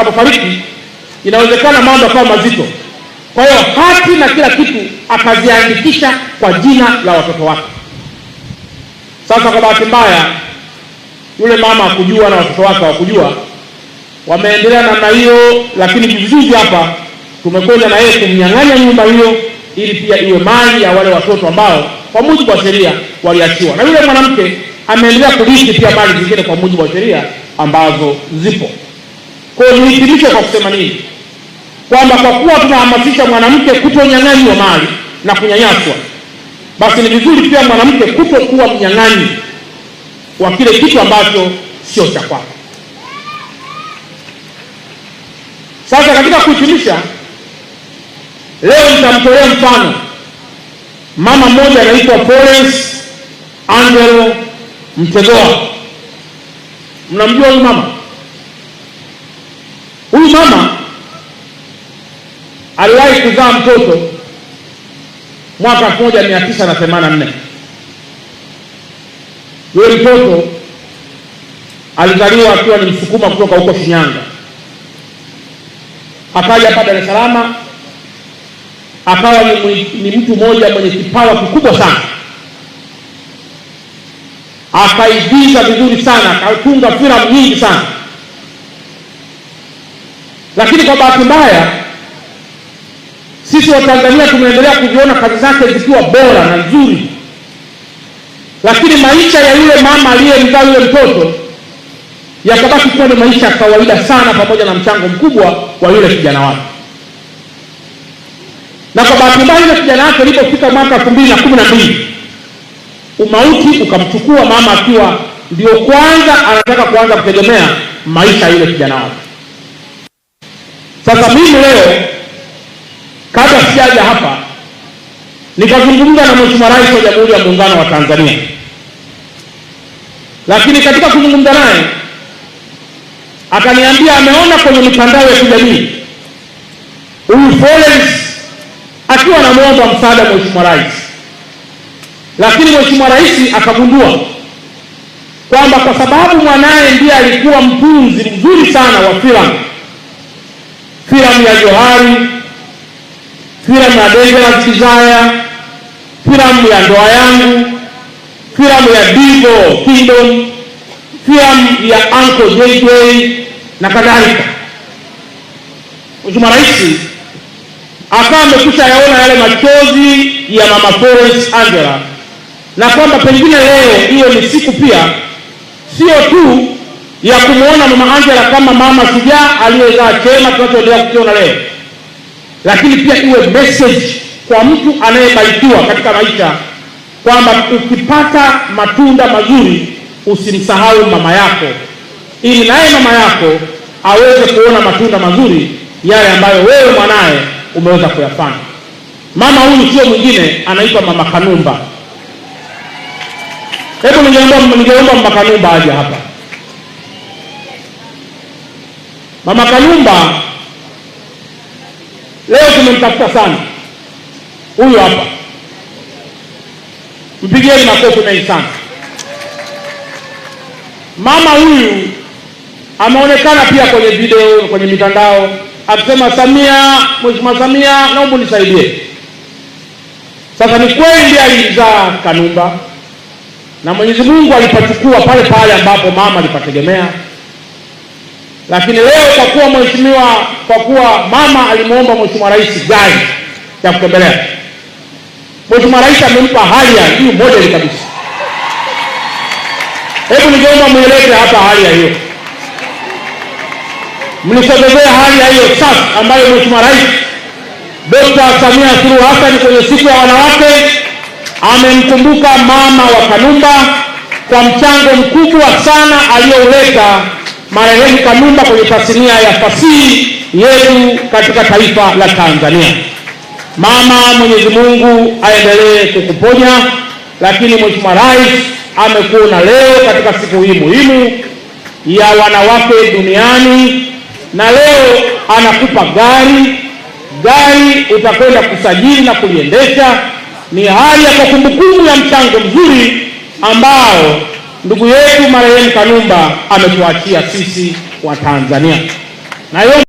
anapofariki inawezekana mambo yakawa mazito. Kwa hiyo hati na kila kitu akaziandikisha kwa jina la watoto wake. Sasa kwa bahati mbaya yule mama hakujua na watoto wake hawakujua, wameendelea namna hiyo, lakini juzi hapa tumekwenda na yeye kumnyang'anya nyumba hiyo ili pia iwe mali ya wale watoto ambao kwa mujibu wa sheria waliachiwa, na yule mwanamke ameendelea kurithi pia mali zingine kwa mujibu wa sheria ambazo zipo. Kwa hiyo nihitimishe kwa kusema nini? Kwamba kwa kuwa tunahamasisha mwanamke kutonyang'anywa mali na kunyanyaswa, basi ni vizuri pia mwanamke kutokuwa mnyang'anyi wa kile kitu ambacho sio cha kwake. Sasa katika kuhitimisha, leo nitamtolea mfano mama mmoja anaitwa Florence Angelo Mtegoa. Mnamjua huyu mama? Huyu mama aliwahi kuzaa mtoto mwaka 1984. Yule mtoto alizaliwa akiwa ni Msukuma kutoka huko Shinyanga. Akaja hapa Dar es Salaam, akawa ni mtu mmoja mwenye kipawa kikubwa sana. Akaigiza vizuri sana, akatunga filamu nyingi sana. Lakini kwa bahati mbaya sisi wa Tanzania tumeendelea kuziona kazi zake zikiwa bora na nzuri, lakini maisha ya yule mama aliyemzaa yule mtoto yakabaki kuwa ni maisha ya kawaida sana, pamoja na mchango mkubwa wa yule kijana wake. Na kwa bahati mbaya yule kijana wake alipofika mwaka 2012 umauti ukamchukua mama, akiwa ndio kwanza anataka kuanza kutegemea maisha ya yule kijana wake. Sasa mimi leo kabla sijaja hapa nikazungumza na Mheshimiwa Rais wa Jamhuri ya Muungano wa Tanzania, lakini katika kuzungumza naye akaniambia ameona kwenye mitandao ya kijamii huyu Florence akiwa anamuomba msaada Mheshimiwa Rais, lakini Mheshimiwa Rais akagundua kwamba kwa sababu mwanaye ndiye alikuwa mtunzi mzuri sana wa filamu ya Johari, filamu ya Dangerous Desire, filamu ya Ndoa Yangu, filamu ya Divo Kingdom, filamu ya Uncle JJ na kadhalika, Mheshimiwa Rais akawa amekwisha yaona yale machozi ya mama Florence Angela, na kwamba pengine leo hiyo ni siku pia sio tu ya kumuona mama Angela kama mama shujaa aliyezaa chema tunachoendelea kukiona leo, lakini pia iwe message kwa mtu anayebarikiwa katika maisha kwamba ukipata matunda mazuri usimsahau mama yako, ili naye mama yako aweze kuona matunda mazuri yale ambayo wewe mwanae umeweza kuyafanya. Mama huyu sio mwingine, anaitwa Mama Kanumba. Hebu ningeomba Mama Kanumba aje hapa. Mama Kanumba leo tumemtafuta sana. Huyu hapa, mpigieni makofi mengi sana. Mama huyu ameonekana pia kwenye video, kwenye mitandao akisema, Samia, Mheshimiwa Samia, naomba nisaidie. Sasa ni kweli ndiye alizaa Kanumba, na Mwenyezi Mungu alipachukua pale pale ambapo mama alipategemea. Lakini leo kwa kuwa mama alimuomba Mheshimiwa Rais gari ya kutembelea, Mheshimiwa Rais amempa Harrier hiyo model kabisa. Hebu ningeomba mueleze hapa Harrier hiyo, mnisogezee Harrier hiyo safi ambayo Mheshimiwa Rais Dr. Samia Suluhu Hassan kwenye siku ya wanawake amemkumbuka mama wa Kanumba kwa mchango mkubwa sana aliyouleta marehemu Kanumba kwenye tasnia ya fasihi yetu katika taifa la Tanzania. Mama, Mwenyezi Mungu aendelee kukuponya, lakini Mheshimiwa Rais amekuona leo katika siku hii muhimu ya wanawake duniani, na leo anakupa gari utakwenda kusajili na kuliendesha. Ni hali ya kumbukumbu ya mchango mzuri ambao ndugu yetu marehemu Kanumba ametuachia sisi wa Tanzania. na